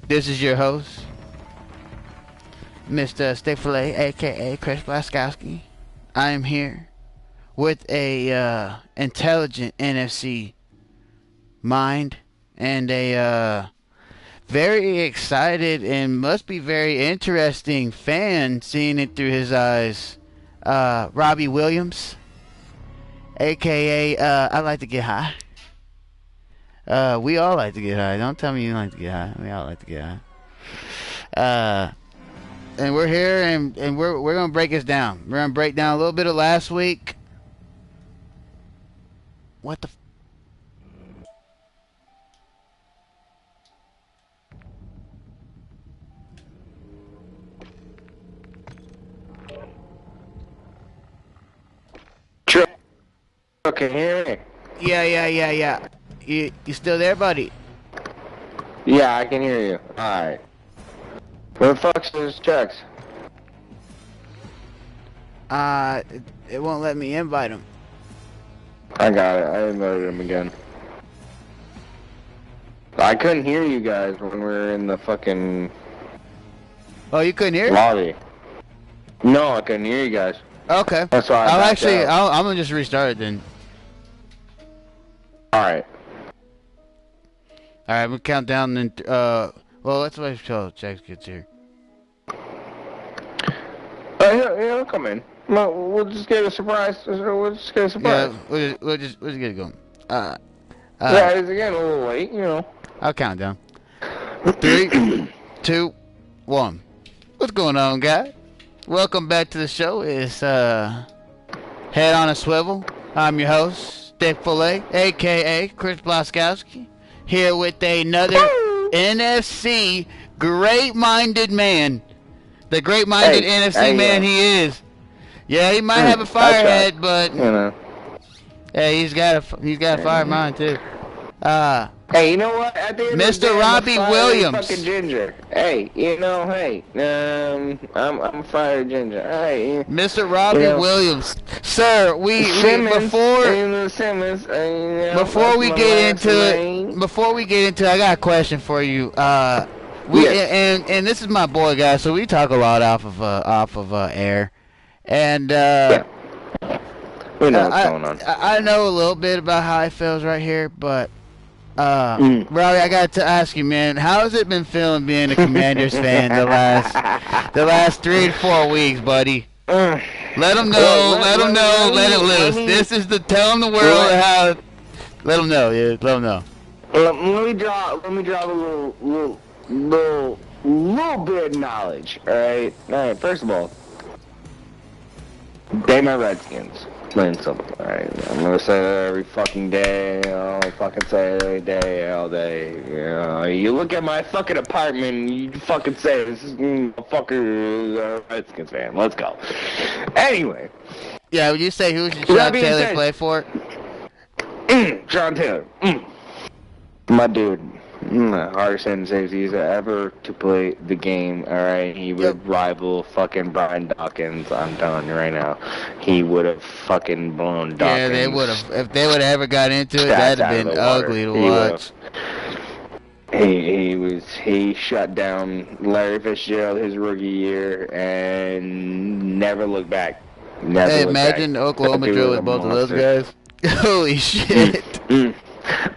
This is your host, Mr. Stickfilet, aka Chris Blaskowski. I am here with a intelligent NFC mind and a very excited and must be very interesting fan seeing it through his eyes, Robbie Williams, aka I like to get high. We all like to get high. Don't tell me you like to get high. We all like to get high. And we're here, and we're gonna break this down. We're gonna break down a little bit of last week. What the? Can you hear me? Yeah. You still there, buddy? Yeah, I can hear you. Alright. Where the fuck's those checks? It won't let me invite him. I got it. I invited him again. I couldn't hear you guys when we were in the fucking... Oh, you couldn't hear? Lobby. No, I couldn't hear you guys. Okay. That's why I'm gonna just restart it then. Alright. Alright, we'll count down then. Well, let's wait until Checks gets here. He'll come in. We'll just get a surprise. Yeah, we'll just get it going. Yeah, it's again a little late, you know. I'll count down. 3, 2, 1. What's going on, guys? Welcome back to the show. It's Head on a Swivel. I'm your host, Stick Filet, aka Chris Blaskowski, here with another NFC great-minded man. The great-minded NFC man he is. Yeah, he might have a firehead, but you know. Yeah, he's got a fire mind too. Hey, you know what? At the end of the day, Robbie Williams. Fucking ginger. Hey, you know, I'm a fire ginger. Hey, Mr. Robbie Williams, sir. Before we get into it, I got a question for you. Yes. And this is my boy, guys. So we talk a lot off of air, and we know what's going on. I know a little bit about how it feels right here, but Robbie, I got to ask you, man, how has it been feeling being a Commanders fan the last 3 to 4 weeks, buddy? Let them know, let it loose. This is the telling the world how. Let them know, yeah, let them know. Let me drop a little bit of knowledge. All right. First of all, they my Redskins. Plain simple. Alright, I'm gonna say that every fucking day. I'll fucking say it every day, all day. You know, you look at my fucking apartment, and you fucking say this is fucker Redskins fan. Let's go. Anyway. Yeah, would you say who should Sean Taylor play for? Sean Taylor. My dude. Hardest hitting safeties ever to play the game. Alright, he would rival fucking Brian Dawkins. I'm telling you right now, he would have fucking blown Dawkins. Yeah, they would have. If they would have ever got into it, that'd have been ugly to watch. He shut down Larry Fitzgerald his rookie year and never looked back. Imagine the Oklahoma drill with both of those guys. Holy shit.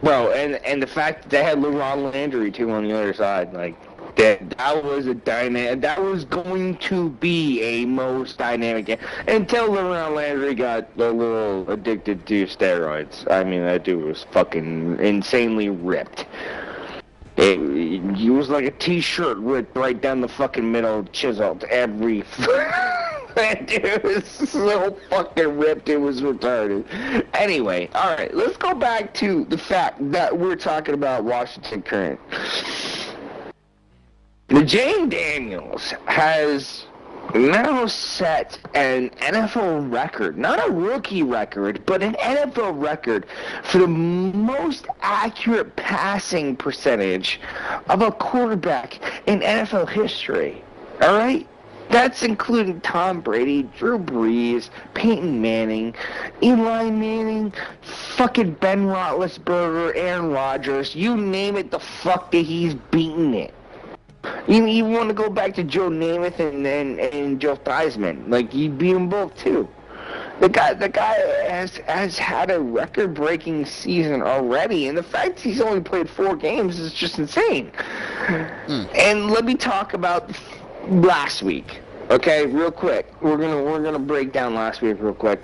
Bro, and the fact that they had LeRon Landry too on the other side, like that was a dynamic. That was going to be a most dynamic game until LeRon Landry got a little addicted to steroids. I mean, that dude was fucking insanely ripped. He was like a t-shirt ripped right down the fucking middle, chiseled every. That dude was so fucking ripped, it was retarded. Anyway, alright, let's go back to the fact that we're talking about Washington Current. The Jane Daniels has now set an NFL record, not a rookie record, but an NFL record for the most accurate passing percentage of a quarterback in NFL history. Alright? That's including Tom Brady, Drew Brees, Peyton Manning, Eli Manning, fucking Ben Roethlisberger, Aaron Rodgers. You name it, the fuck that he's beaten it. You want to go back to Joe Namath and Joe Theismann. Like, you beat them both, too. The guy has had a record-breaking season already, and the fact he's only played 4 games is just insane. And let me talk about last week, okay, real quick. We're gonna break down last week real quick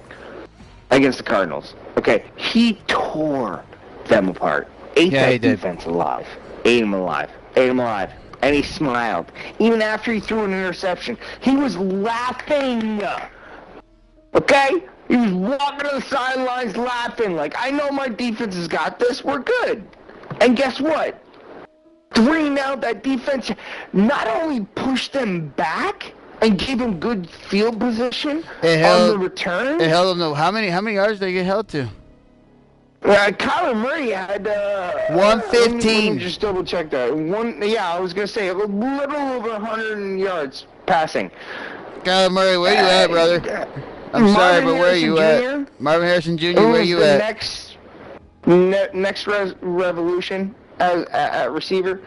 against the Cardinals. Okay, he tore them apart. Ate that defense alive. Ate him alive. And he smiled. Even after he threw an interception, he was laughing. Okay? He was walking to the sidelines laughing like, I know my defense has got this. We're good. And guess what? 3 out, that defense not only pushed them back and gave them good field position on the return. It held them. How many yards did they get held to? Kyler Murray had 115. Let me just double check that. I was gonna say a little over 100 yards passing. Kyler Murray, where you at, brother? I'm sorry, but where you at? Marvin Harrison Jr., where you at? Next revolution at receiver.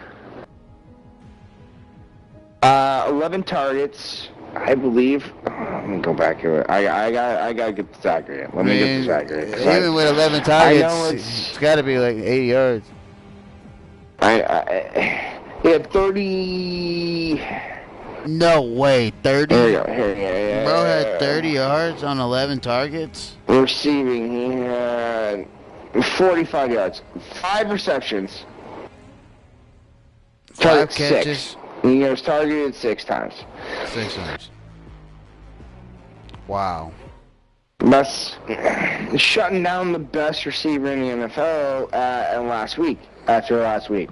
11 targets, I believe. Let me go back here. I gotta get this accurate. Let me get this accurate. Even with 11 targets, it's got to be like 80 yards. He had 30. No way, 30? Here we go. Bro had 30 yards on 11 targets? Receiving, he had 45 yards. 5 receptions. 5 catches. 6. He was targeted 6 times. 6 times. Wow. That's shutting down the best receiver in the NFL after last week.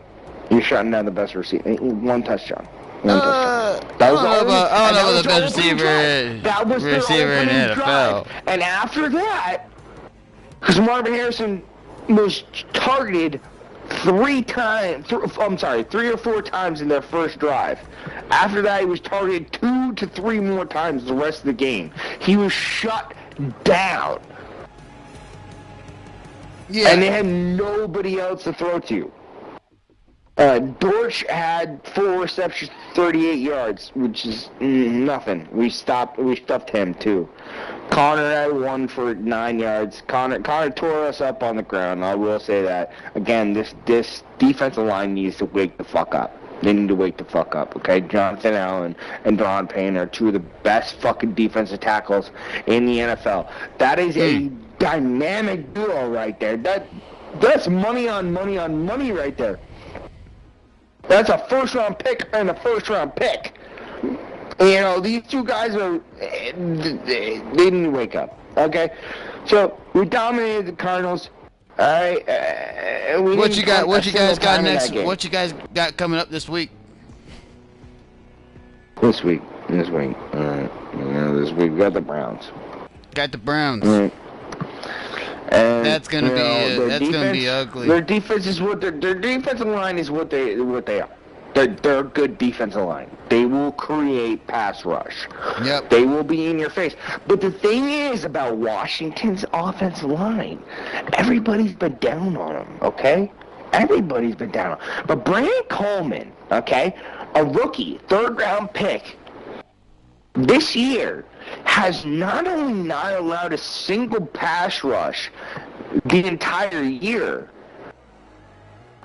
You're shutting down the best receiver. 1 touchdown. That was I don't know about the best receiver in the NFL. And after that, because Marvin Harrison was targeted 3 or 4 times in their first drive. After that, he was targeted 2 to 3 more times the rest of the game. He was shut down. Yeah. And they had nobody else to throw to. Dortch had 4 receptions, 38 yards, which is nothing. We stuffed him too. Connor had 1 for 9 yards. Connor tore us up on the ground. I will say that. Again, this defensive line needs to wake the fuck up. They need to wake the fuck up, okay? Jonathan Allen and Don Payne are 2 of the best fucking defensive tackles in the NFL. That is a dynamic duo right there. That's money on money on money right there. That's a first-round pick and a first-round pick. You know, these 2 guys they need to wake up, okay? So, we dominated the Cardinals. All right. What you guys got next? What you guys got coming up this week? This week. All right. This week we got the Browns. Got the Browns. Mm. And that's gonna be ugly. Their defense is their defensive line is what they are. They're a good defensive line. They will create pass rush. Yep. They will be in your face. But the thing is about Washington's offensive line, everybody's been down on them, okay? Everybody's been down on them. But Brandon Coleman, okay, a rookie, 3rd-round pick, this year has not only not allowed a single pass rush the entire year,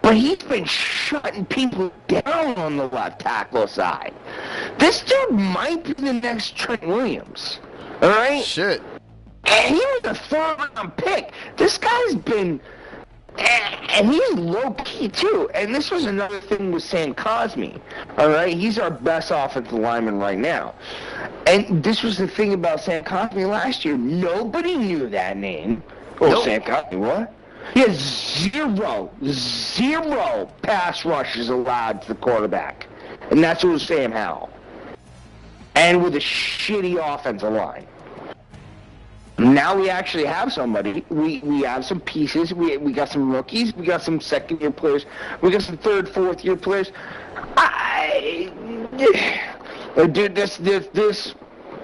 but he's been shutting people down on the left tackle side. This dude might be the next Trent Williams. All right? Shit. And he was a 3rd-round pick. This guy's been... And he's low-key, too. And this was another thing with Sam Cosmi. All right? He's our best offensive lineman right now. And this was the thing about Sam Cosmi last year. Nobody knew that name. Nope. Sam Cosmi, what? He has zero pass rushes allowed to the quarterback. And that's what was Sam Howell. And with a shitty offensive line. Now we actually have somebody. We have some pieces. We got some rookies. We got some 2nd-year players. We got some 3rd, 4th-year players. Dude, this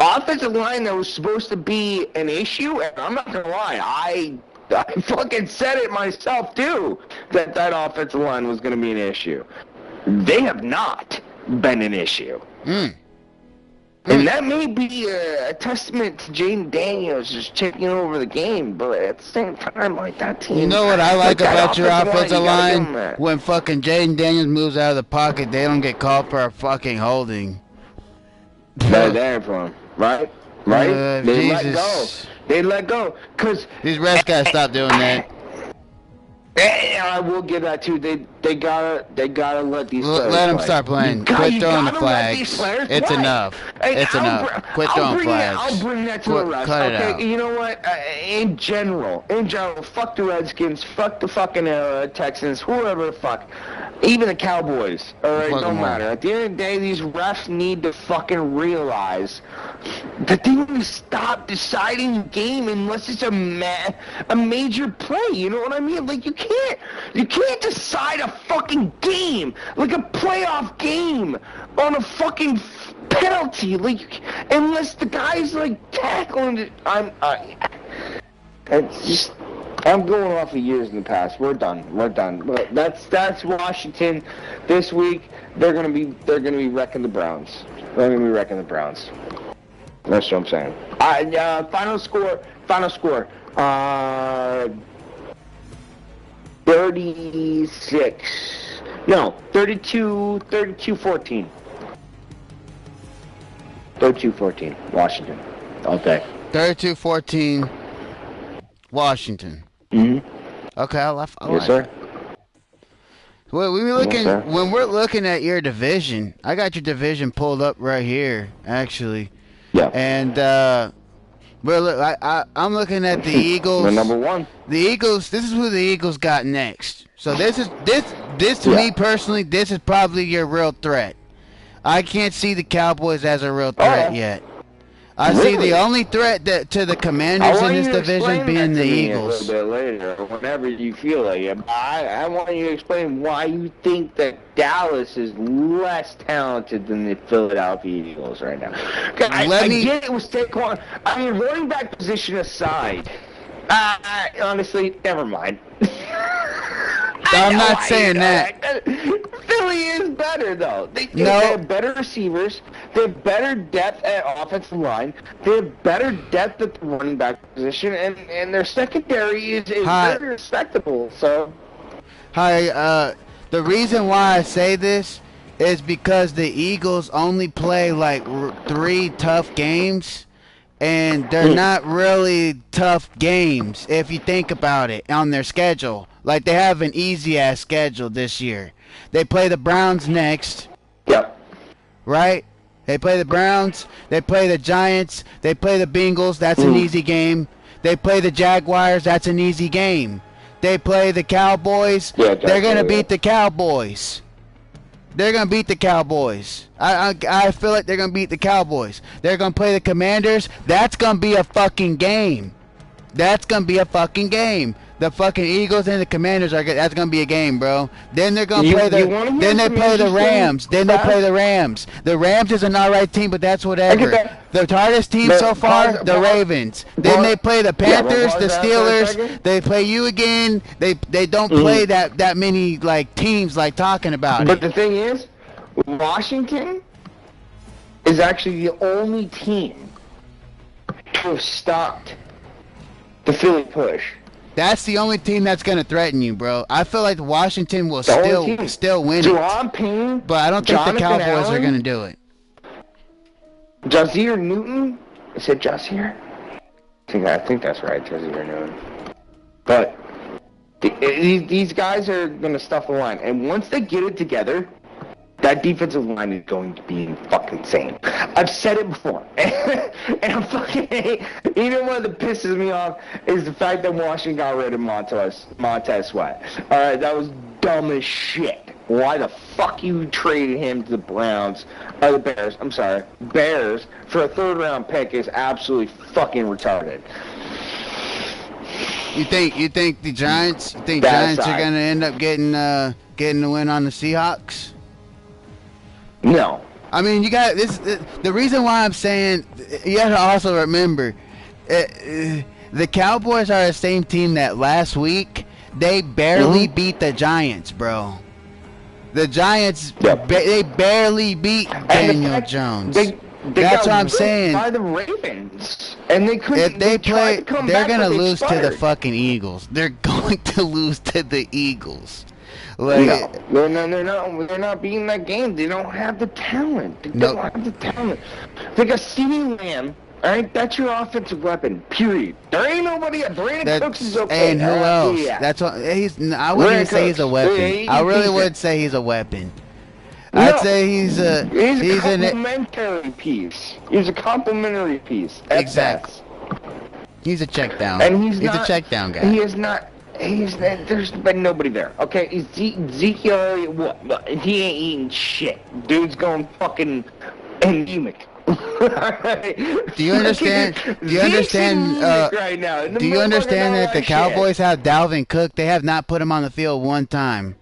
offensive line that was supposed to be an issue, and I'm not going to lie, I fucking said it myself, too, that offensive line was going to be an issue. They have not. been an issue. And that may be a testament to Jaden Daniels just taking over the game, but at the same time, like, that team... You know what I like about your offensive line? line? When fucking Jaden Daniels moves out of the pocket, they don't get called for a fucking holding. They're there for him, right? Right? They Jesus. let go. They let go. Because... These refs gotta stop doing that. I will give that too. They gotta let these players let them play. start playing. Quit throwing the flags. It's enough. It's enough. Quit throwing flags. I'll bring that to the refs. Cut it out. You know what? In general, fuck the Redskins, fuck the fucking Texans, whoever the fuck, even the Cowboys. All right, don't matter. At the end of the day, these refs need to fucking realize that they need to stop deciding the game unless it's a major play. You know what I mean? Like, you can't decide a fucking game, like a playoff game, on a fucking penalty, like, unless the guy's like tackling it. It's just, I'm going off of years in the past. We're done. But that's Washington this week. They're gonna be wrecking the Browns. That's what I'm saying. Final score. 32-14. 32-14, Washington. Okay. 32-14, Washington. Okay, I yes, like sir. it. Well, when we're looking at your division, I got your division pulled up right here, actually. Yeah. And I'm looking at the Eagles. They're number one. The Eagles. This is who the Eagles got next. So this to me personally, this is probably your real threat. I can't see the Cowboys as a real threat yet. I see the only threat to the Commanders in this division being the Eagles. A little bit later, whenever you feel like it. I want you to explain why you think that Dallas is less talented than the Philadelphia Eagles right now. I get it with Saquon. I mean, running back position aside, honestly, never mind. I'm not saying that. Philly is better, though. They have better receivers. They have better depth at offensive line. They have better depth at the running back position, and their secondary is very respectable. So, the reason why I say this is because the Eagles only play like 3 tough games. And they're not really tough games if you think about it on their schedule. Like, they have an easy-ass schedule this year. They play the Browns next. Yep. Right? They play the Browns. They play the Giants. They play the Bengals. That's an easy game. They play the Jaguars. That's an easy game. They play the Cowboys. Yeah, they're going to beat the Cowboys. They're going to beat the Cowboys. I feel like they're going to beat the Cowboys. They're going to play the Commanders. That's going to be a fucking game. That's going to be a fucking game. The fucking Eagles and the Commanders that's going to be a game, bro. Then they're going to play the Rams. Then they play the Rams. The Rams is an alright team, but that's whatever. The hardest team so far, the Ravens. Then they play the Panthers, the Steelers. They play you again. They don't play that many like teams like talking about it. But the thing is, Washington is actually the only team to have stopped the Philly push. That's the only team that's going to threaten you, bro. I feel like Washington will still win it. But I don't think the Cowboys are going to do it. Jazir Newton? Is it Jazir? I think that's right, Jazir Newton. But these guys are going to stuff the line. And once they get it together, that defensive line is going to be fucking insane. I've said it before. And I'm fucking you know what that pisses me off is the fact that Washington got rid of Montez Sweat. Alright, that was dumb as shit. Why the fuck you traded him to the Browns, or the Bears, I'm sorry, Bears, for a 3rd round pick is absolutely fucking retarded. You think the Giants are going to end up getting the win on the Seahawks? No. I mean, you got this. The reason why I'm saying you have to also remember, the Cowboys are the same team that last week they barely beat the Giants, bro. The Giants, Yep. they barely beat Daniel Jones. They That's got what I'm whipped saying. by the Ravens, and they couldn't. If they tried play, to come they're back, gonna but they lose to the expired. fucking Eagles. They're going to lose to the Eagles. Like, No, they're not beating that game. They don't have the talent. They Nope. don't have the talent. They got CeeDee Lamb. All right, that's your offensive weapon. Period. There ain't nobody. Brandon Cooks is okay. and who all right? else? Yeah. That's what he's. I wouldn't even say he's a Cooks. weapon. Yeah, I really decent. would say he's a weapon. No, I'd say he's a complementary piece. He's a complementary piece. At Exactly. best. He's a check down. And he's a not, check down guy. He is not. There's been nobody there. Okay, Zeke Elliott, what? He ain't eating shit. Dude's going fucking anemic. Do you understand? Do you understand? Right now. Do you understand that the Cowboys have Dalvin Cook? They have not put him on the field one time.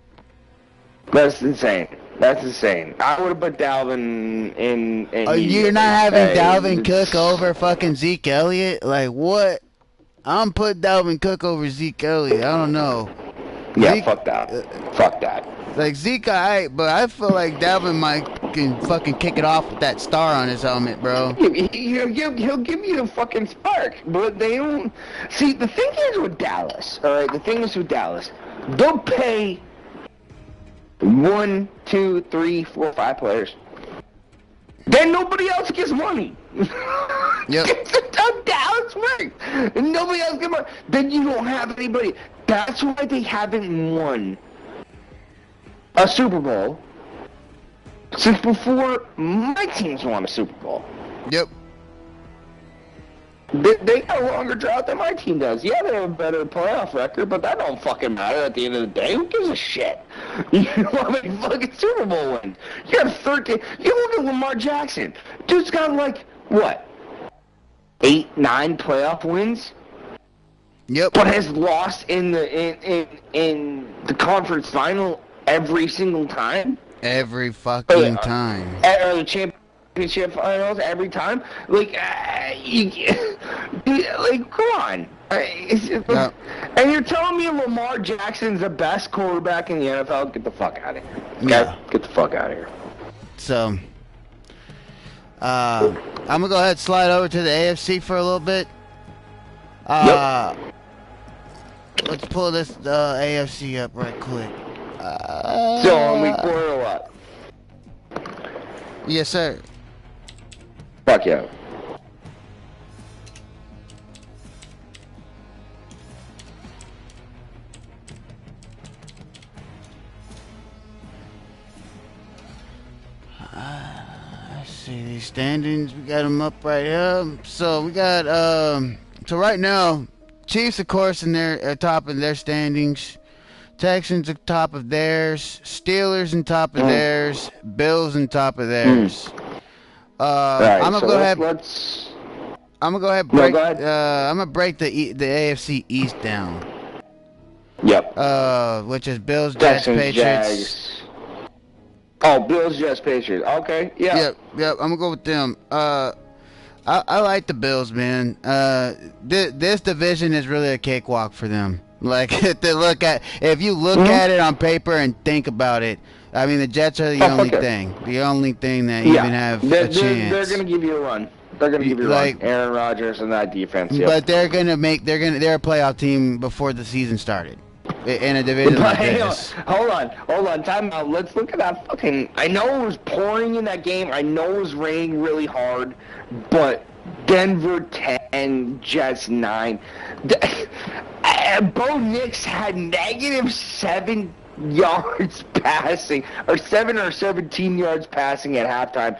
That's insane. That's insane. I would have put Dalvin in. You're not having Dalvin Cook over fucking Zeke Elliott? Like what? I'm putting Dalvin Cook over Zeke Elliott. I don't know. Yeah, Zeke, fuck that. Fuck that. Like Zeke, alright, but I feel like Dalvin might can fucking kick it off with that star on his helmet, bro. He'll give you the fucking spark, but they don't. See, the thing is with Dallas, all right. The thing is with Dallas, they'll pay 1, 2, 3, 4, 5 players. Then nobody else gets money. Yep. That's how Dallas works. And nobody else gets money. Then you don't have anybody. That's why they haven't won a Super Bowl since before my teams won a Super Bowl. Yep. They got a longer drought than my team does. Yeah, they have a better playoff record, but that don't fucking matter at the end of the day. Who gives a shit? You know how many fucking Super Bowl wins? You got 13. You look at Lamar Jackson. Dude's got like, what? 8, 9 playoff wins? Yep. But has lost in the conference final every single time? Every fucking time. Or the championship finals every time? Like, like, come on. Yep. And you're telling me Lamar Jackson's the best quarterback in the NFL? Get the fuck out of here. Okay? Yeah. Get the fuck out of here. So, I'm gonna go ahead and slide over to the AFC for a little bit. Yep. Let's pull this AFC up right quick. So, on week 4 or what? Yes, sir. Fuck yeah. Let's see these standings. We got them up right here. So we got so right now, Chiefs of course in their top of their standings. Texans at top of theirs. Steelers on top of theirs. Bills on top of theirs. Right, I'm gonna so go ahead. Let's. I'm gonna go ahead. No, Break. go ahead. I'm gonna break the AFC East down. Yep. Which is Bills, Jets, Texans, Patriots. Jags. Oh, Bills, Jets, Patriots. Okay, yeah. Yep. I'm gonna go with them. I like the Bills, man. This division is really a cakewalk for them. Like if you look at it on paper and think about it, I mean the Jets are the only thing that even have a chance. They're gonna give you a run. They're gonna give you a run. Aaron Rodgers and that defense. Yep. But they're a playoff team before the season started. In a division like this. Hold on, time out. Let's look at that fucking. I know it was pouring in that game. I know it was raining really hard, but Denver 10, Jets 9. Bo Nix had -7 yards passing, or 7 or 17 yards passing at halftime,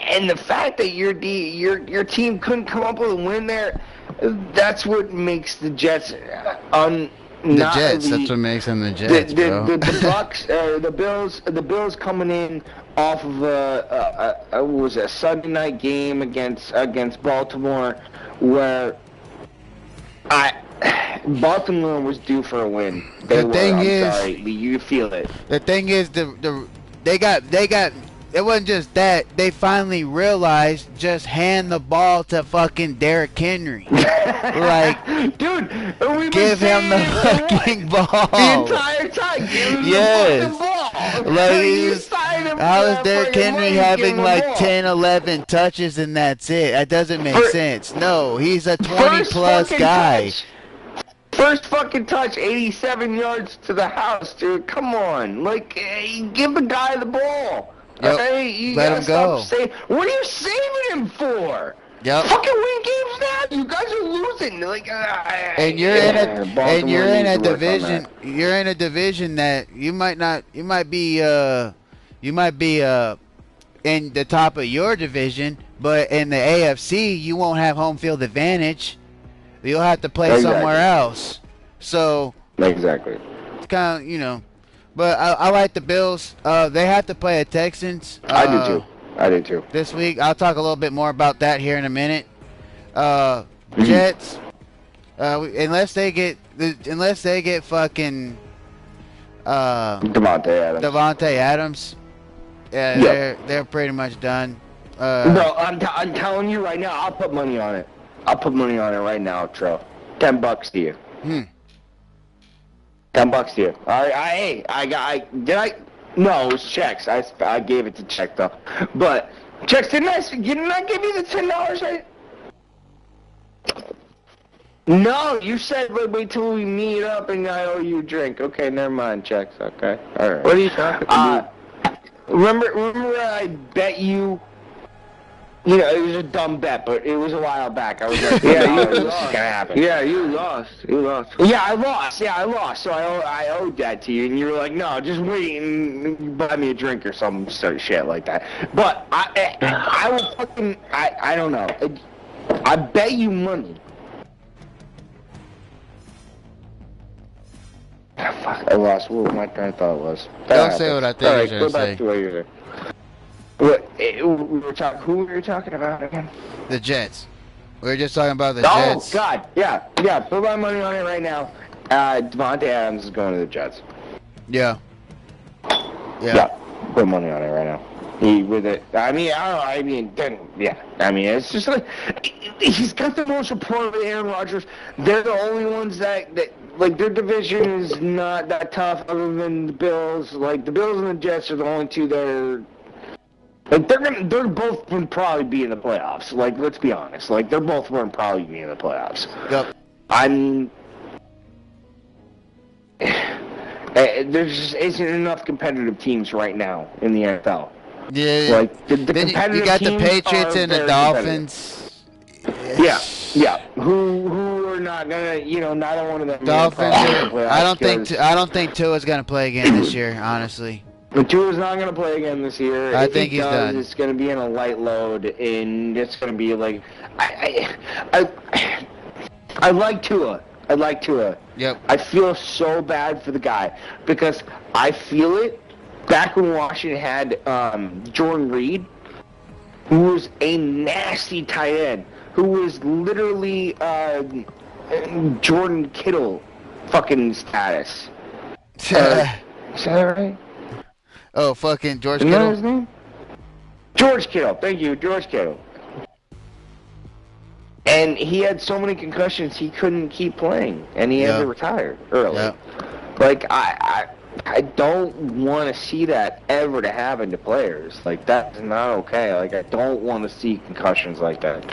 and the fact that your team couldn't come up with a win there, that's what makes the Jets Jets. That's what makes them the Jets, bro. The Bucks, the Bills coming in off of was a Sunday night game against Baltimore, where Baltimore was due for a win. The thing is, sorry, you feel it. The thing is, they got it wasn't just that. They finally realized just hand the ball to fucking Derrick Henry. Like, dude, give him the fucking ball. The entire time, give him the fucking ball. Like, how is Derrick Henry having like 10, 11 touches and that's it? That doesn't make sense. No, he's a 20-plus guy. First fucking touch, 87 yards to the house, dude. Come on. Like, give the guy the ball. Yep. Okay? You Let him go. What are you saving him for? Yep. Fucking win games now. You guys are losing. Like, and you're in a division. You're in a division that you might be in the top of your division, but in the AFC you won't have home field advantage. You'll have to play somewhere else. So exactly. It's kind of, you know, but I like the Bills. They have to play the Texans. I do too. This week, I'll talk a little bit more about that here in a minute. Jets, unless they get fucking Devontae Adams, they're pretty much done. Bro, I'm telling you right now, I'll put money on it. I'll put money on it right now, Tro. $10 to you. $10 to you. All right. No, it was checks. I gave it to check though. But checks, didn't I give you the $10? Right? No, you said wait till we meet up and I owe you a drink. Okay, never mind, checks. Okay, all right. What are you talking about? Remember I bet you. You know, it was a dumb bet, but it was a while back. I was like, yeah, this is gonna happen. Yeah, you lost. Yeah, I lost. So I owed that to you, and you were like, no, just wait and buy me a drink or some sort of shit like that. But I will fucking, I don't know. I bet you money. Fuck, I lost what my train of thought was. Don't say what I think. All right, go back to what you were saying. Who were we talking about again? The Jets. We were just talking about the Jets. Oh, God. Yeah. Put my money on it right now. Devontae Adams is going to the Jets. Yeah. Put money on it right now. It's just like, he's got the most rapport with Aaron Rodgers. They're the only ones that like, their division is not that tough other than the Bills. Like, the Bills and the Jets are the only two that are... Like, they're both going to probably be in the playoffs. Like, let's be honest. Like, they're both going to probably be in the playoffs. Yep. I mean, there just isn't enough competitive teams right now in the NFL. Yeah. Like, the then competitive you got the teams Patriots are and the very Dolphins. Yeah. Who are not gonna, neither one of them. Dolphins. I don't think Tua's gonna play again this year. Honestly. But Tua's not going to play again this year. I think he's done. It's going to be in a light load, and it's going to be like... I like Tua. Yep. I feel so bad for the guy, because I feel it back when Washington had Jordan Reed, who was a nasty tight end, who was literally Jordan Kittle fucking status. Is that right? Oh, fucking George Isn't Kittle? that his name? George Kittle. Thank you, George Kittle. And he had so many concussions he couldn't keep playing, and he had to retire early. Yep. Like, I don't want to see that ever to happen to players. Like, that's not okay. Like, I don't want to see concussions like that.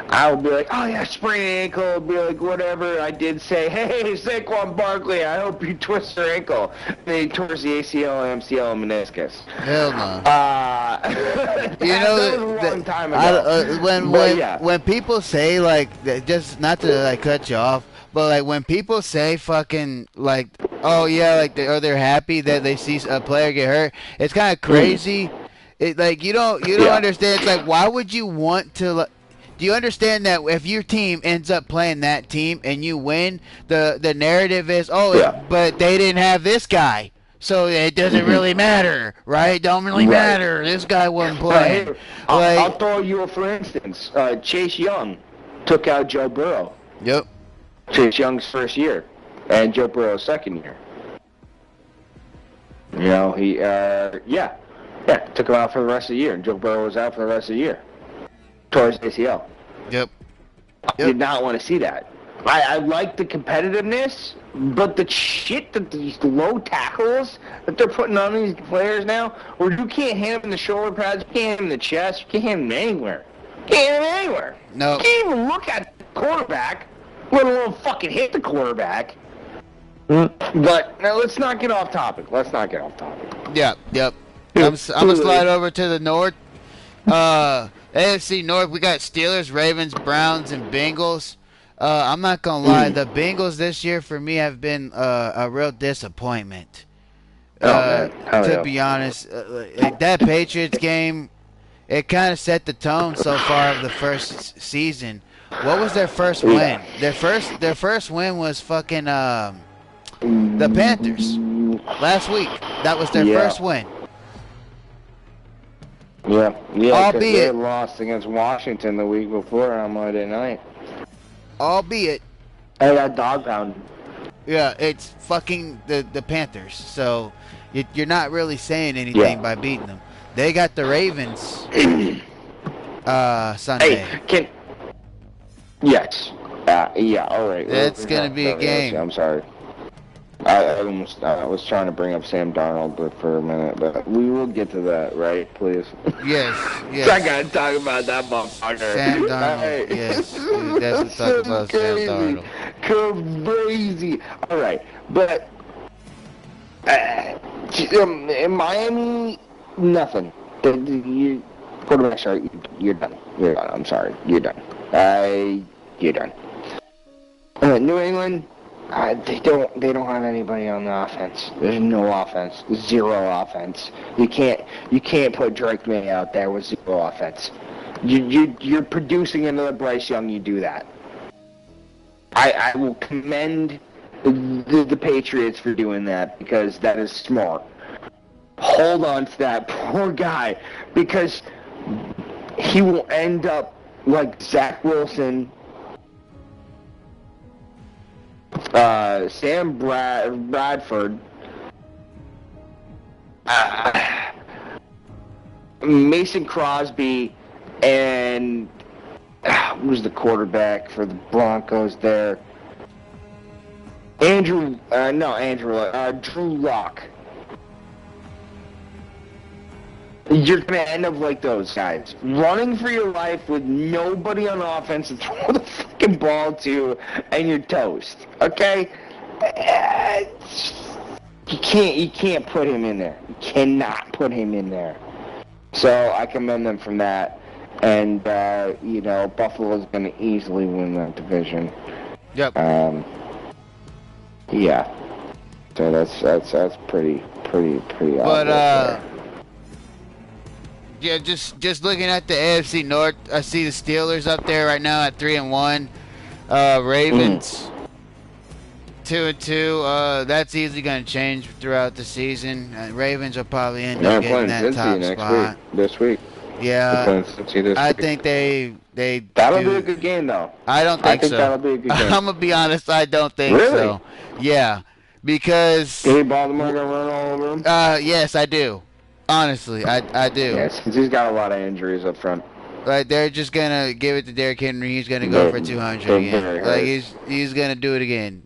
I would be like, oh yeah, sprained ankle. I'd be like, whatever. I did say, hey, Saquon Barkley, I hope you twist your ankle. And then he tore the ACL, MCL, and meniscus. Hell no. That was a long time ago. When people say, like, just not to like cut you off, but like when people say fucking like, oh yeah, like they're happy that they see a player get hurt, it's kind of crazy. It like you don't understand. It's like, why would you want to? Do you understand that if your team ends up playing that team and you win, the narrative is, but they didn't have this guy, so it doesn't really matter, right? Don't really matter. This guy wasn't playing. I'll throw you a for instance. Chase Young took out Joe Burrow. Yep. Chase Young's first year, and Joe Burrow's second year. Yeah, took him out for the rest of the year. And Joe Burrow was out for the rest of the year. Towards ACL. Yep. I did not want to see that. I like the competitiveness, but the shit that these low tackles that they're putting on these players now, where you can't hit them in the shoulder pads, you can't hit them in the chest, you can't hit them anywhere. You can't hit them anywhere. No. You can't even look at the quarterback, let alone fucking hit the quarterback. But now let's not get off topic. Yep. I'm gonna slide over to the north. AFC North, we got Steelers, Ravens, Browns, and Bengals. I'm not gonna lie, the Bengals this year for me have been a real disappointment. To be honest, like that Patriots game, it kind of set the tone so far of the first season. What was their first win? Their first win was fucking the Panthers last week. That was their first win. Yeah. Albeit they lost against Washington the week before on Monday night. Albeit, I got dog pound. Yeah, it's fucking the Panthers. So you're not really saying anything by beating them. They got the Ravens Sunday. Hey, yes. Yeah, all right. It's going to be a game. I'm sorry. I was trying to bring up Sam Darnold for a minute, but we will get to that, right? Please. Yes. I gotta talk about that motherfucker. Sam Darnold. Yes. We definitely talk about Sam Darnold. Crazy. All right, but in Miami, nothing. Quarterback, sorry, you're done. I'm sorry, you're done. You're done. New England. They don't have anybody on the offense. There's no offense. Zero offense. You can't put Drake May out there with zero offense. You're producing another Bryce Young. You do that. I will commend the Patriots for doing that because that is smart. Hold on to that poor guy because he will end up like Zach Wilson. Sam Bradford, Mason Crosby, and who's the quarterback for the Broncos there? Drew Lock. You're going to end up like those guys. Running for your life with nobody on offense to throw the fucking ball to, and you're toast. Okay? You can't put him in there. You cannot put him in there. So I commend them from that. And, Buffalo's going to easily win that division. Yep. Yeah. So that's pretty But, obvious. Yeah, just looking at the AFC North, I see the Steelers up there right now at 3-1. Ravens 2-2. That's easily going to change throughout the season. Ravens will probably end up getting that top spot this week. Yeah, I think they that'll be a good game though. I don't think so. I think that'll be a good game. I'm gonna be honest, I don't think so. Yeah, because Baltimore gonna run all over him? Yes, I do. Honestly, I do. Yes, because he's got a lot of injuries up front. Like they're just gonna give it to Derrick Henry. He's gonna go for 200 again. Like he's gonna do it again.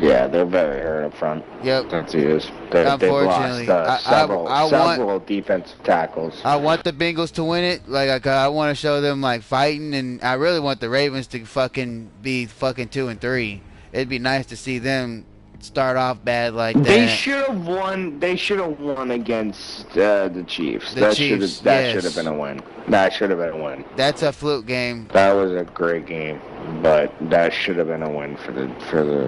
Yeah, they're very hurt up front. Yep. That's he is. Unfortunately, they've lost several defensive tackles. I want the Bengals to win it. Like I want to show them like fighting, and I really want the Ravens to fucking be fucking 2-3. It'd be nice to see them start off bad like that. They should have won. They should have won against the Chiefs. That should have been a win. That should have been a win. That's a fluke game. That was a great game, but that should have been a win for the.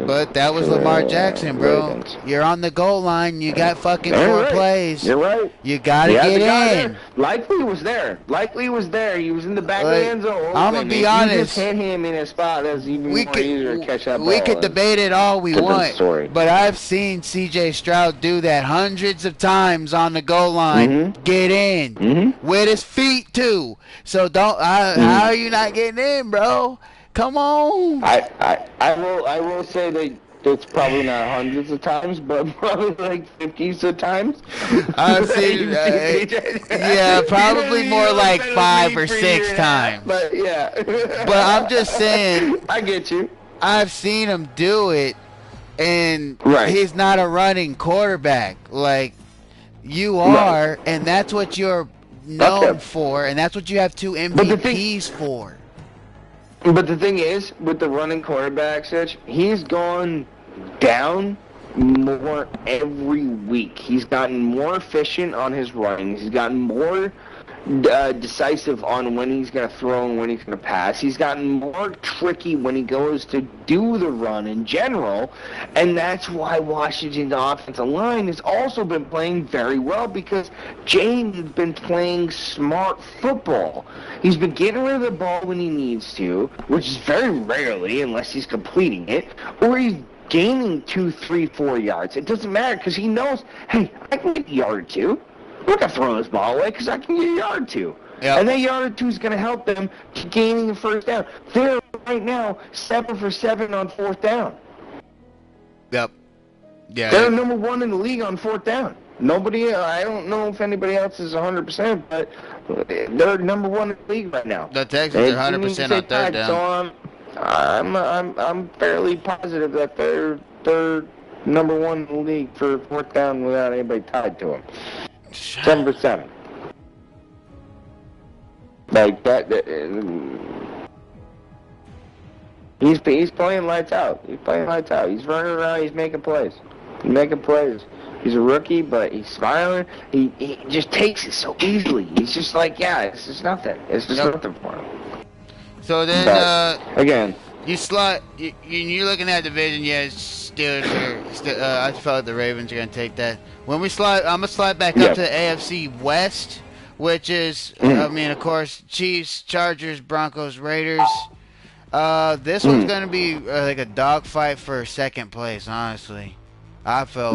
But that was Lamar Jackson, bro. Ravens. You're on the goal line. You got fucking 4 plays. You're right. You gotta get in. Likely was there. He was in the back of the end zone. I'm gonna be honest. You just hit him in a spot that's even more easier to catch that ball. We could debate it all we want, story. but I've seen C.J. Stroud do that hundreds of times on the goal line. Get in with his feet too. So don't. How are you not getting in, bro? Come on. I will say that It's probably not hundreds of times, but probably like 50s of times. I've seen, yeah, probably more like 5 or 6 times. But yeah. But I'm just saying, I get you. I've seen him do it, and Right. he's not a running quarterback like you are, Right. and that's what you're known Okay. for, and that's what you have 2 But the thing- MVPs for. But the thing is, with the running quarterback, such he's gone down more every week. He's gotten more efficient on his running. He's gotten more decisive on when he's going to throw and when he's going to pass. He's gotten more tricky when he goes to do the run in general, and that's why Washington's offensive line has also been playing very well, because James has been playing smart football. He's been getting rid of the ball when he needs to, which is very rarely unless he's completing it, or he's gaining 2, 3, 4 yards. It doesn't matter, because he knows, hey, I can get a yard or two. I'm not going to throw this ball away because I can get a yard or two. Yep. And that yard or two is going to help them to gaining the first down. They're right now 7 for 7 on 4th down. Yep. Yeah. They're number 1 in the league on 4th down. Nobody, I don't know if anybody else is 100%, but they're number 1 in the league right now. The Texans are 100% on 3rd down. So I'm fairly positive that they're number 1 in the league for 4th down without anybody tied to them. 7 for 7. Like that. He's playing lights out. He's playing lights out. He's running around. He's making plays. He's a rookie, but he's smiling. He just takes it so easily. He's just like, yeah, it's just nothing. It's just nothing for him. So then, But, again, you're looking at division. Yeah, Steelers are. I felt like the Ravens are gonna take that. When we slide, I'm gonna slide back up to the AFC West, which is, I mean, of course, Chiefs, Chargers, Broncos, Raiders. This one's gonna be like a dogfight for second place. Honestly, I feel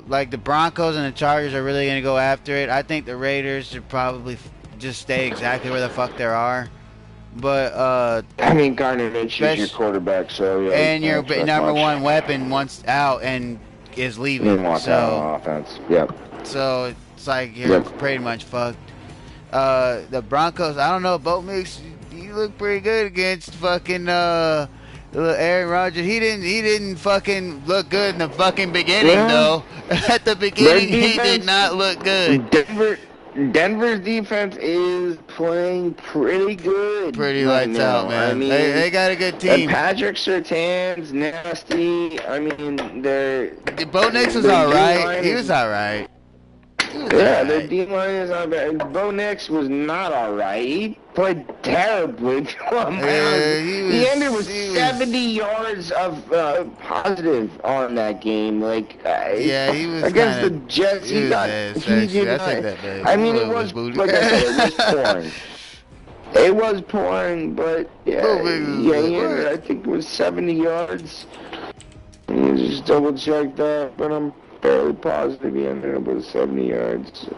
like the Broncos and the Chargers are really gonna go after it. I think the Raiders should probably just stay exactly where the fuck they are. But I mean, Gardner Minshew's your quarterback, so yeah. And your number 1 weapon wants out and is leaving. So offense. Yep. So it's like you're pretty much fucked. The Broncos, I don't know, Bo Mix, you look pretty good against fucking Aaron Rodgers. He didn't fucking look good in the fucking beginning though. At the beginning he did not look good. Denver's defense is playing pretty good. Pretty lights out, man. I mean, they got a good team. Patrick Surtain's nasty. I mean, Bo Nix was alright. He was alright. Their D-line is not bad. Bo Nix was not alright. He played terribly. He ended with 70 yards of positive on that game. Like, he was against the Jets. He did not. I mean, it was like I said, it was pouring. It was pouring, but he ended, I think it was 70 yards. Let me just double check that, but I'm fairly positive he ended up with 70 yards.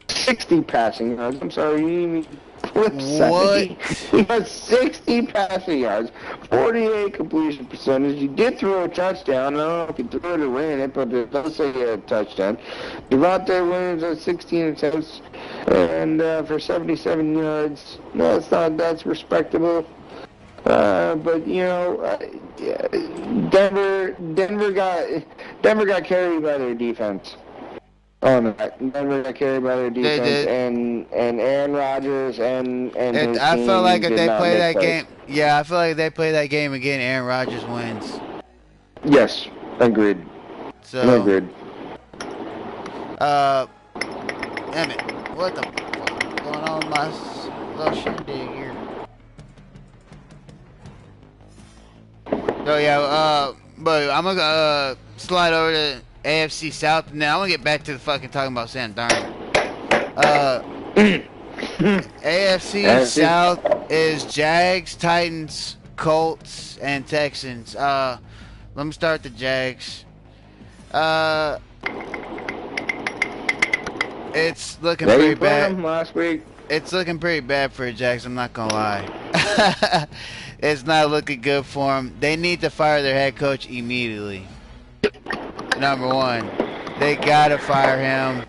60 passing yards. I'm sorry, you flipped 70. He had 60 passing yards, 48 completion percentage. He did throw a touchdown. I don't know if he threw it or ran it, but it does say he had a touchdown. Devontae Williams had 16 attempts and for 77 yards. No, that's respectable. But you know, Denver got carried by their defense. Denver got carried by their defense, and Aaron Rodgers and his I feel like if team they did not play that make game, I feel like if they play that game again, Aaron Rodgers wins. Yes, agreed. So agreed. Damn it! What the fuck is going on with my little shindig here? So yeah, but I'm gonna slide over to AFC South now. I'm gonna get back to the fucking talking about Sam Darnold. AFC South is Jags, Titans, Colts, and Texans. Let me start the Jags. It's looking pretty bad. Last week. It's looking pretty bad for the Jags, I'm not going to lie. It's not looking good for them. They need to fire their head coach immediately. Number one. They got to fire him.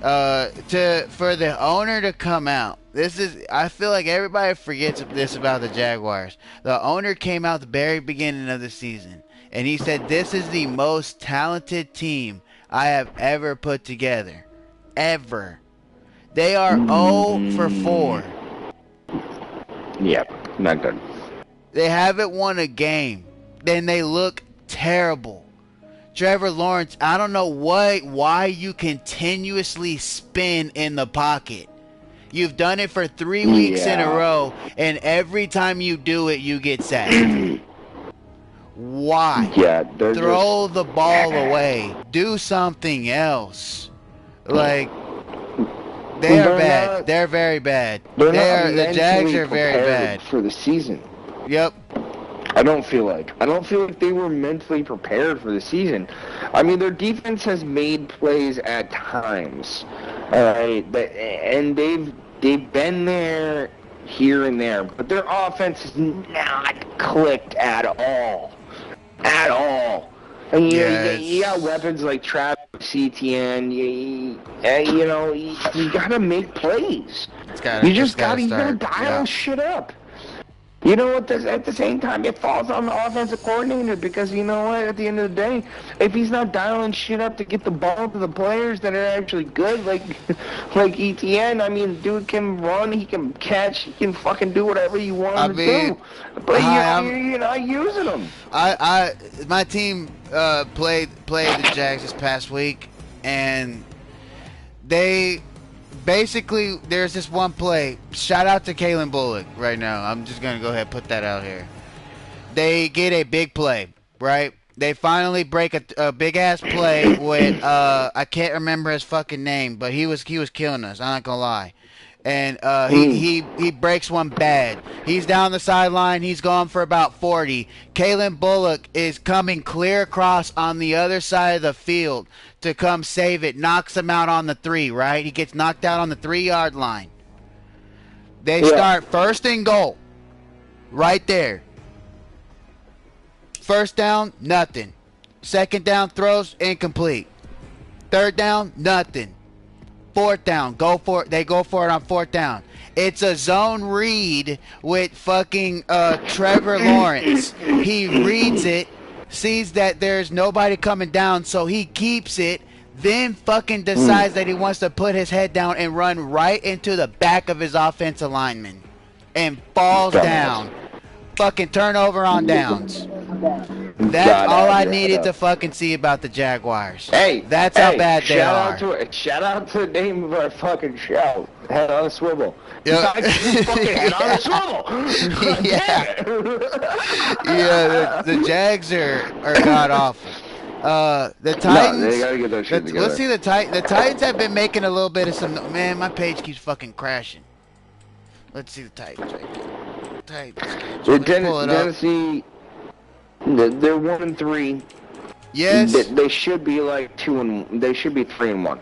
For the owner to come out. I feel like everybody forgets this about the Jaguars. The owner came out the very beginning of the season, and he said, "This is the most talented team I have ever put together. Ever." They are 0 for 4. Yep, not good. They haven't won a game. Then they look terrible. Trevor Lawrence, I don't know why you continuously spin in the pocket. You've done it for 3 weeks in a row, and every time you do it, you get sacked. Why? Yeah, throw the ball away. Do something else. Like, they are bad. They're very bad. The Jags are very bad for the season. Yep. I don't feel like they were mentally prepared for the season. I mean, their defense has made plays at times, all right, and they've been there, here and there, but their offense has not clicked at all. And you got weapons like Travis Etienne. You gotta make plays. You gotta dial shit up. You know what? At the same time, it falls on the offensive coordinator because you know what? At the end of the day, if he's not dialing shit up to get the ball to the players that are actually good, like Etienne, I mean, dude can run, he can catch, he can fucking do whatever you want him to do. But you're not using him. My team played the Jags this past week, and they. Basically, there's this one play. Shout out to Kalen Bullock right now. I'm just going to go ahead and put that out here. They get a big play, right? They finally break a big-ass play with, I can't remember his fucking name, but he was killing us. I'm not going to lie. And he breaks one bad. He's down the sideline. He's gone for about 40. Kalen Bullock is coming clear across on the other side of the field to come save it. Knocks him out on the 3, right? He gets knocked out on the 3-yard line. They start 1st and goal. Right there. 1st down, nothing. 2nd down, throws, incomplete. 3rd down, nothing. 4th down, they go for it on 4th down. It's a zone read with fucking Trevor Lawrence. He reads it, sees that there's nobody coming down, so he keeps it, then fucking decides that he wants to put his head down and run right into the back of his offensive lineman and falls down. Fucking turnover on downs. That's all I needed to fucking see about the Jaguars. That's how bad they are. Shout out to the name of our fucking show, Head on a Swivel. Yep. Fucking Head on a Swivel. The Jags are god awful. The Titans. No, they gotta get their shit together. Let's see the Titans have been making a little bit of some. Man, my page keeps fucking crashing. Let's see the Titans right there. Tennessee, they're 1-3. Yes. They should be like 2-1. They should be 3-1.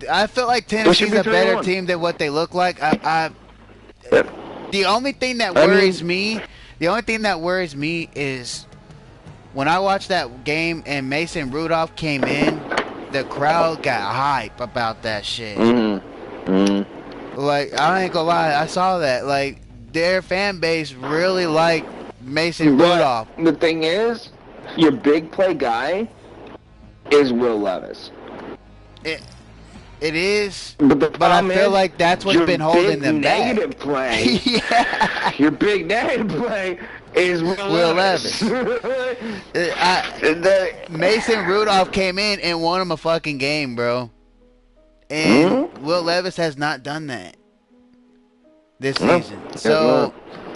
I feel like Tennessee's a better team than what they look like. The only thing that worries me is when I watched that game and Mason Rudolph came in, the crowd got hype about that shit. Like, I ain't gonna lie, I saw that. Like, their fan base really liked Mason Rudolph. The thing is, your big play guy is Will Levis. It is, but I feel like that's what's been holding them back. Your big negative play, your big negative play is Will Levis. Mason Rudolph came in and won him a fucking game, bro. And Will Levis has not done that this season. So,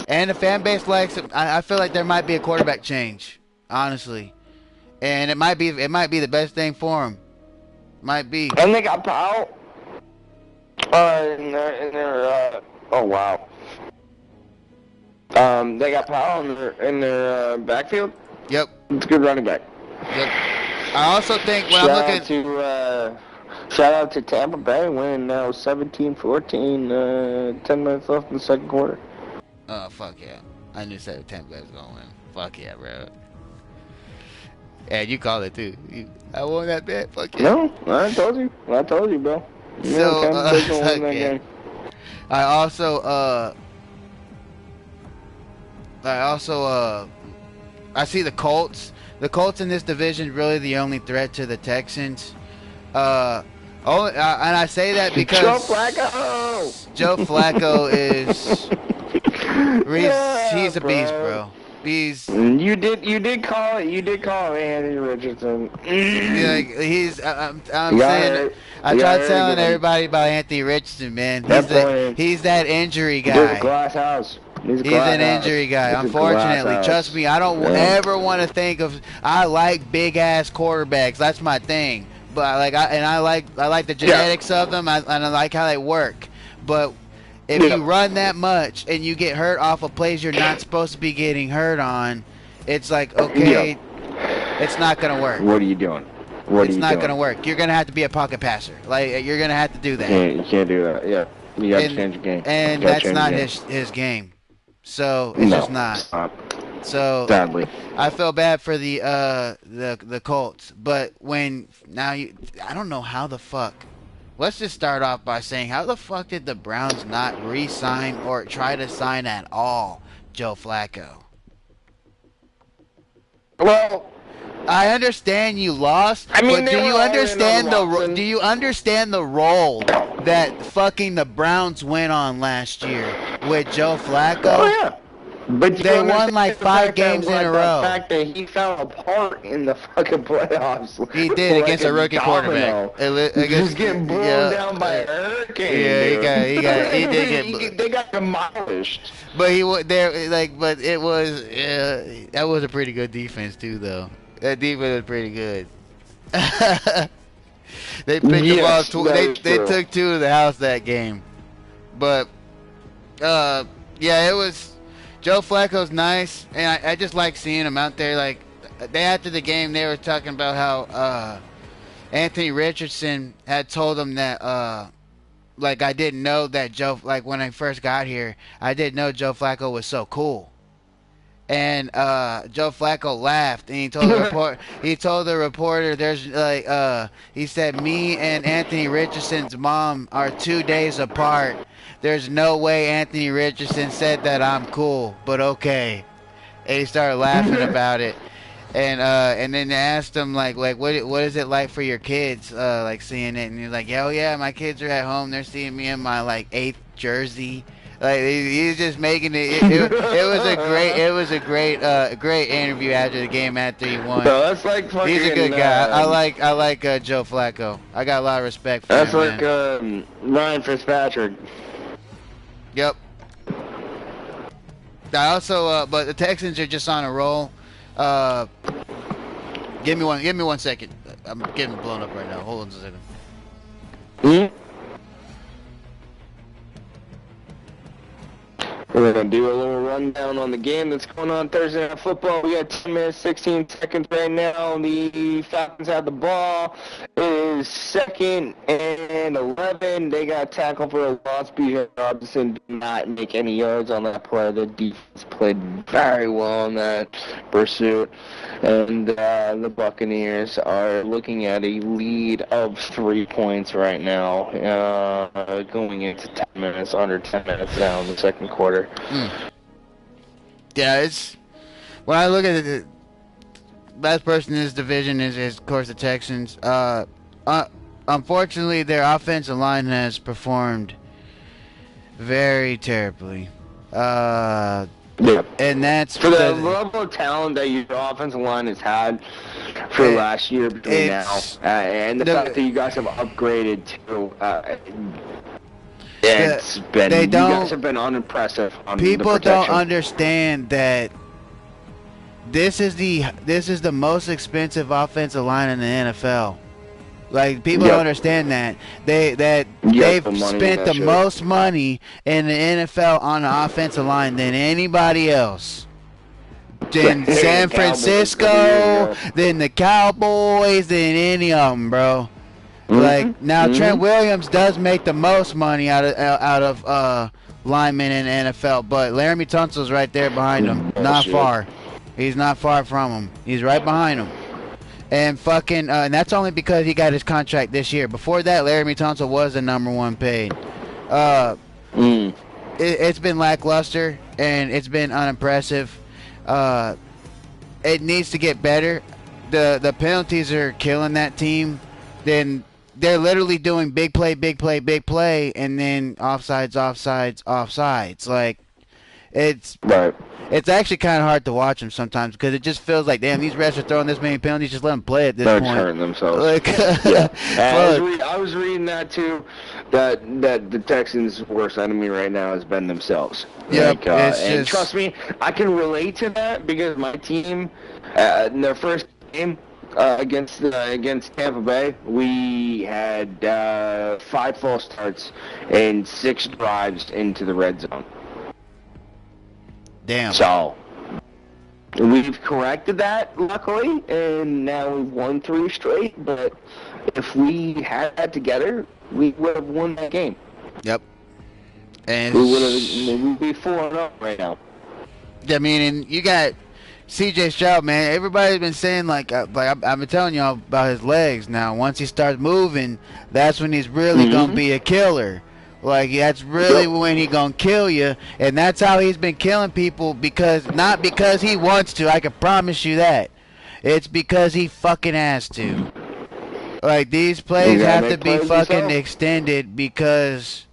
and the fan base likes him. I feel like there might be a quarterback change, honestly, and it might be the best thing for him. Might be. And they got Powell. In their oh wow. They got Powell in their backfield. Yep. It's a good running back. Yep. I also think when I'm looking Shout out to Tampa Bay winning now 17-14, 10 minutes left in the second quarter. Oh, fuck yeah. I knew Tampa Bay was going to win. Fuck yeah, bro. And you called it, too. I won that bet. Fuck yeah. No, I told you, bro. So, Tampa Bay's gonna win that okay. game. I also, I see the Colts. The Colts in this division really the only threat to the Texans. And I say that because Joe Flacco is he's a beast, bro. You did call Anthony Richardson. I'm saying I tried telling everybody about Anthony Richardson, man. He's that injury guy. He's a glass house. He's an injury guy. Unfortunately, trust me, I don't ever want to think of. I like big ass quarterbacks. That's my thing. But I like the genetics of them. And I like how they work. But if you run that much and you get hurt off of plays you're not supposed to be getting hurt on, it's like okay, it's not gonna work. What are you doing? It's not gonna work. You're gonna have to be a pocket passer. Like you're gonna have to do that. You can't do that. Yeah, you gotta change the game. And that's not his game. So it's just not. So sadly, I feel bad for the Colts. But I don't know how the fuck. Let's just start off by saying how the fuck did the Browns not re-sign or try to sign at all Joe Flacco? Well, I understand you lost. I mean, but do you understand the role that fucking the Browns went on last year with Joe Flacco? Oh yeah. But they won like 5 games in a row. The fact that he fell apart in the fucking playoffs. He did against a rookie quarterback. Just getting blown down by a hurricane. Yeah, he did get. They got demolished. But that was a pretty good defense too, though. That defense was pretty good. They picked the ball. They took 2 to the house that game. But it was. Joe Flacco's nice, and I just like seeing him out there. Like, after the game, they were talking about how Anthony Richardson had told him that, I didn't know that when I first got here, I didn't know Joe Flacco was so cool. And Joe Flacco laughed, and he told the reporter, he said, me and Anthony Richardson's mom are 2 days apart. There's no way Anthony Richardson said that I'm cool, but okay. And he started laughing about it. And then they asked him what is it like for your kids seeing it? And he's like, yeah, my kids are at home. They're seeing me in my 8th jersey. Like he's just making it. It was a great interview after the game after he won. No, that's like fucking. He's a good guy. I like Joe Flacco. I got a lot of respect for him. That's like Ryan Fitzpatrick. Yep. I also, but the Texans are just on a roll. Give me 1 second. I'm getting blown up right now. Hold on a second. We're going to do a little rundown on the game that's going on Thursday Night Football. We got 10 minutes, 16 seconds right now. The Falcons have the ball. It is 2nd and 11. They got tackled for a loss. B.J. Robinson did not make any yards on that play. The defense played very well on that pursuit. And the Buccaneers are looking at a lead of 3 points right now, going into 10 minutes, under 10 minutes now in the second quarter. Yeah, it's when I look at it, the best person in this division is of course the Texans. Unfortunately, their offensive line has performed very terribly. Yeah. And that's for the level of talent that your offensive line has had for last year between now, and the fact that you guys have upgraded to. You guys have been unimpressive. People don't understand that this is the most expensive offensive line in the NFL. Like people don't understand that they've spent the most money in the NFL on the offensive line than anybody else. Than San Francisco, than the Cowboys, than any of them, bro. Like now, Trent Williams does make the most money out of linemen in the NFL, but Laramie Tunsil's right there behind him, not far. He's not far from him. He's right behind him. And fucking, and that's only because he got his contract this year. Before that, Laramie Tunsil was the #1 paid. It's been lackluster and it's been unimpressive. It needs to get better. The penalties are killing that team. Then they're literally doing big play, and then offsides. Like it's Right. It's actually kind of hard to watch them sometimes because it just feels like, damn, these refs are throwing this many penalties. Just let them play at this They're point. hurting themselves. Like, yeah. I was reading that too. That the Texans' worst enemy right now has been themselves. Yep, and trust me, I can relate to that because my team, in their first game against Tampa Bay, we had 5 false starts and 6 drives into the red zone. Damn. So we've corrected that, luckily, and now we've won 3 straight. But if we had that together, we would have won that game. Yep. And we'd be 4-0 right now. I mean, and you got C.J. Stroud, man. Everybody's been saying like I've been telling y'all about his legs. Now, once he starts moving, that's when he's really gonna be a killer. Like, that's really when he gonna kill you, and that's how he's been killing people, not because he wants to, I can promise you that. It's because he fucking has to. Like, these plays have to be fucking extended because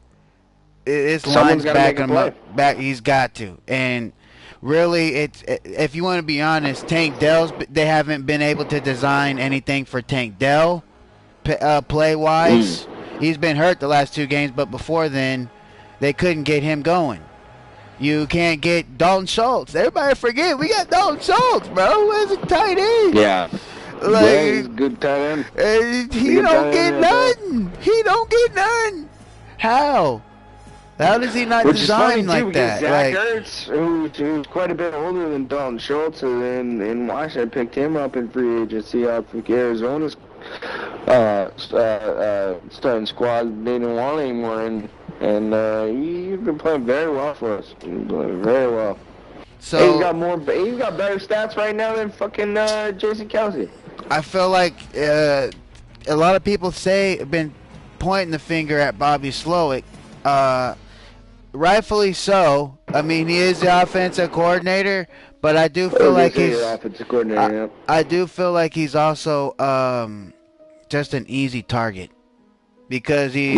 this line's backing him up. He's got to. And really, if you want to be honest, Tank Dell's, they haven't been able to design anything for Tank Dell play-wise. He's been hurt the last 2 games, but before then, they couldn't get him going. You can't get Dalton Schultz. Everybody forget, we got Dalton Schultz, bro. As a tight end. Yeah. Like, yeah, he's a good tight end. He don't get nothing. He don't get nothing. How? How does he not design like that? Zach Ertz, who's quite a bit older than Dalton Schultz, and in Washington, picked him up in free agency out of Arizona's starting squad. They didn't want anymore, and he's been playing very well for us. Very well. So he's got better stats right now than fucking Jason Kelsey. I feel like a lot of people have been pointing the finger at Bobby Slowick. Rightfully so. I mean, he is the offensive coordinator, but I do feel like he's offensive coordinator. I do feel like he's also just an easy target because he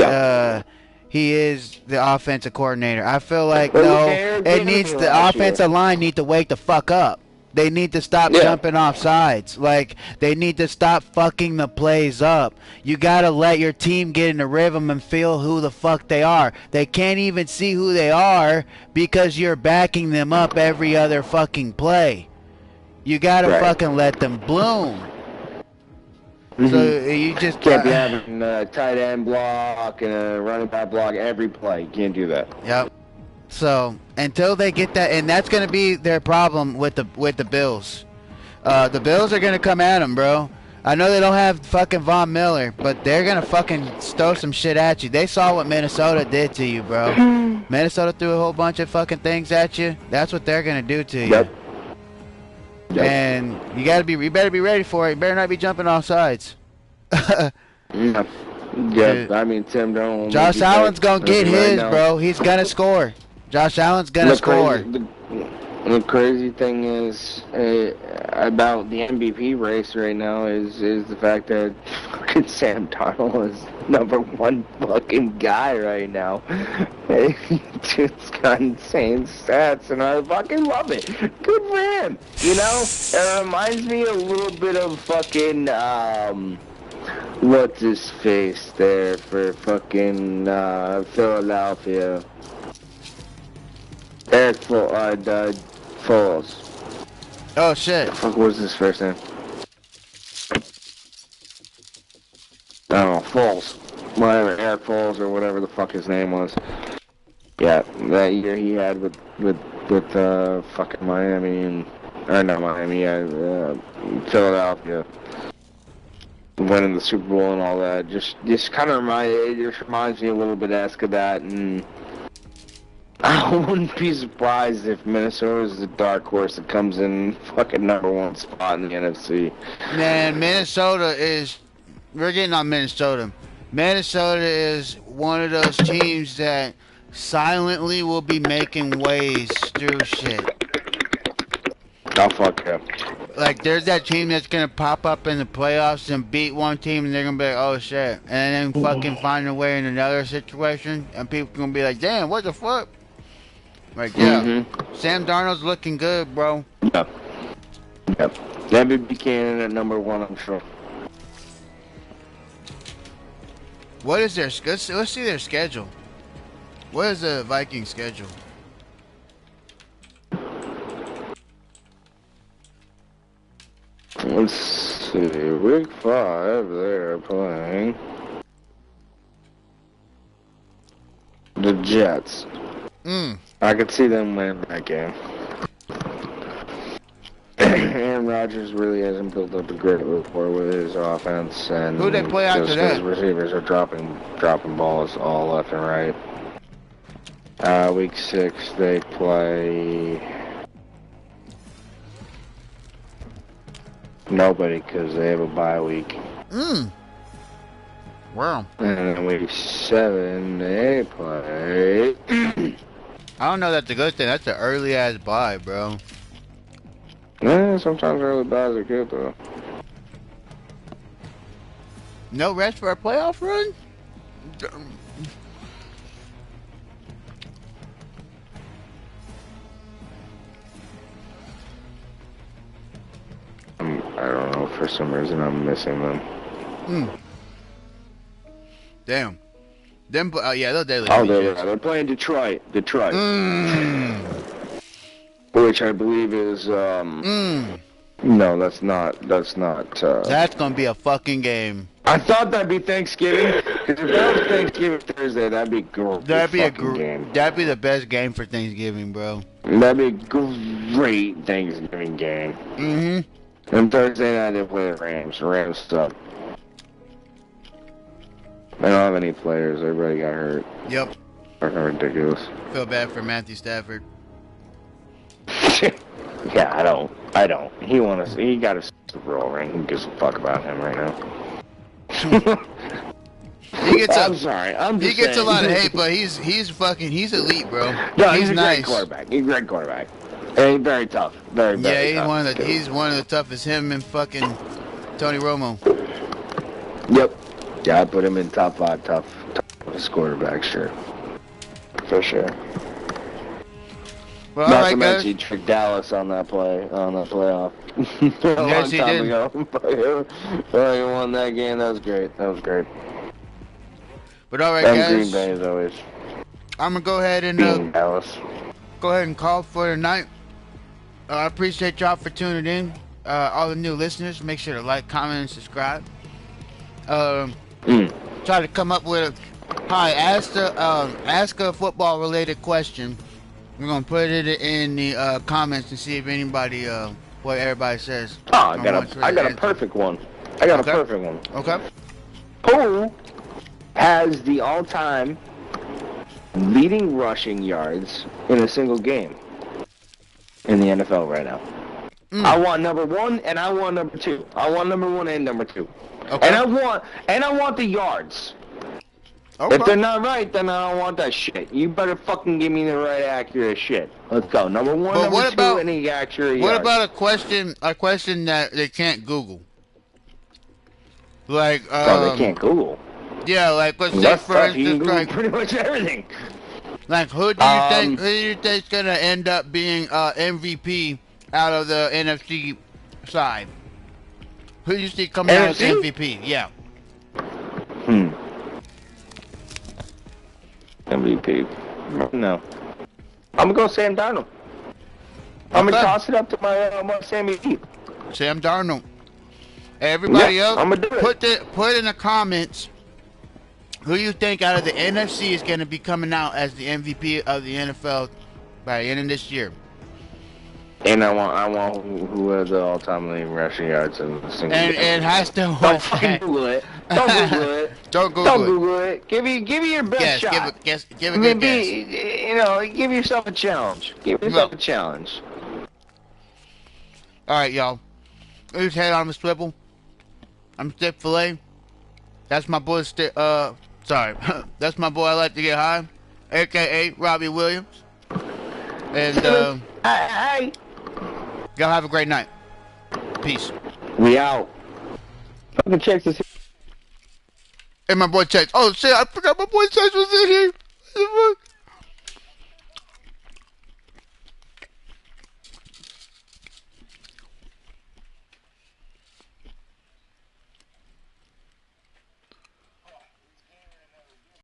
is the offensive coordinator. I feel like the offensive line need to wake the fuck up. They need to stop jumping off sides. Like, they need to stop fucking the plays up. You got to let your team get in the rhythm and feel who the fuck they are. They can't even see who they are because you're backing them up every other fucking play. You got to fucking let them bloom. So you just can't be having a tight end block and a running back block every play. You can't do that. Yep. So until they get that, and that's going to be their problem with the Bills. The Bills are going to come at them, bro. I know they don't have fucking Von Miller, but they're going to fucking throw some shit at you. They saw what Minnesota did to you, bro. Minnesota threw a whole bunch of fucking things at you. That's what they're going to do to you. Yep. And you better be ready for it. You better not be jumping off sides. Yeah, I mean, Tim don't. Josh Allen's going to get his, bro. He's going to score. Josh Allen's going to score. The crazy thing is about the MVP race right now is the fact that fucking Sam Darnold is #1 fucking guy right now. Dude's got insane stats, and I fucking love it. Good for him. You know, it reminds me a little bit of fucking what's his face there for fucking Philadelphia. Eric Foles. Oh shit. What was his first name? I don't know, Foles. Whatever, Eric Foles or whatever the fuck his name was. Yeah, that year he had with fucking Miami Philadelphia. winning the Super Bowl and all that. Just kind of reminds me a little bit of that, and I wouldn't be surprised if Minnesota is the dark horse that comes in fucking #1 spot in the NFC. Man, we're getting on Minnesota. Minnesota is one of those teams that silently will be making waves through shit. Oh, fuck yeah. Like, there's that team that's gonna pop up in the playoffs and beat one team, and they're gonna be like, oh shit, and then fucking find a way in another situation, and people gonna be like, damn, what the fuck? Like, yeah, Sam Darnold's looking good, bro. Yep. Devin Buchanan at #1, I'm sure. What is their let's see their schedule. What is the Vikings schedule? Let's see. Week 5, they're playing the Jets. I could see them winning that game. Aaron Rodgers really hasn't built up a great rapport with his offense, and who they play after that? His receivers are dropping balls all left and right. Week 6 they play nobody because they have a bye week. Wow. And then week 7 they play. I don't know. That's a good thing. That's an early ass bye, bro. Yeah, sometimes early buys are good though. No rest for a playoff run? I don't know, for some reason I'm missing them. Damn. Them, yeah, they'll daily. Oh, they're playing Detroit. Which I believe is, no, that's not, That's gonna be a fucking game. I thought that'd be Thanksgiving, because if that was Thanksgiving Thursday, that'd be great. That'd be the best game for Thanksgiving, bro. That'd be a great Thanksgiving game. And Thursday night they play the Rams. The Rams suck. They don't have any players. Everybody got hurt. Yep. Fucking ridiculous. Feel bad for Matthew Stafford. Yeah, I don't. He got a Super Bowl ring. Who gives a fuck about him right now? I'm sorry. He gets a lot of hate, but he's elite, bro. No, he's a great quarterback. He's a great quarterback. And he's very tough. Very tough. He's one of the toughest. Him and fucking Tony Romo. Yep. Yeah, I put him in top 5 toughest quarterbacks, sure. For sure. Well, Not to mention he tricked Dallas on that playoff. Yes, he did. He won that game. That was great. But all right, guys. Green Bay as always. I'm gonna go ahead and Dallas. Go ahead and call for tonight. I appreciate y'all for tuning in. All the new listeners, make sure to like, comment, and subscribe. Try to come up with ask a football related question. We're gonna put it in the comments and see if anybody what everybody says. Oh, I got a perfect one. A perfect one. Okay. Who has the all-time leading rushing yards in a single game in the NFL right now? I want #1 and I want #2. I want #1 and #2. Okay. And I want the yards. Okay. If they're not right, then I don't want that shit. You better fucking give me the right, accurate shit. Let's go. #1, #2, and the accurate yards. What about a question that they can't Google? Like, they can't Google. Yeah, like, let's say, for instance, like, pretty much everything. Like, who do you think's gonna end up being MVP out of the NFC side? Who do you see coming out as MVP? Yeah. MVP. No. I'm gonna go Sam Darnold. I'm gonna toss it up to my Sammy D. Sam Darnold. Everybody else, I'm gonna do it. Put in the comments who you think out of the NFC is gonna be coming out as the MVP of the NFL by the end of this year. And I want who has the all-time leading rushing yards in the single. And I still Don't want fucking that. Google it. Don't Google it. Don't Google Don't it. Google it. Give me your best shot. Give a good guess. You know, give yourself a challenge. Give yourself a challenge. All right, y'all. Who's head on the swivel? I'm Stick Filet. That's my boy. Sorry, that's my boy. I like to get high, aka Robbie Williams. And Hi. y'all have a great night. Peace. We out. Fucking checks this. And my boy Chase. Oh shit! I forgot my boy Chase was in here.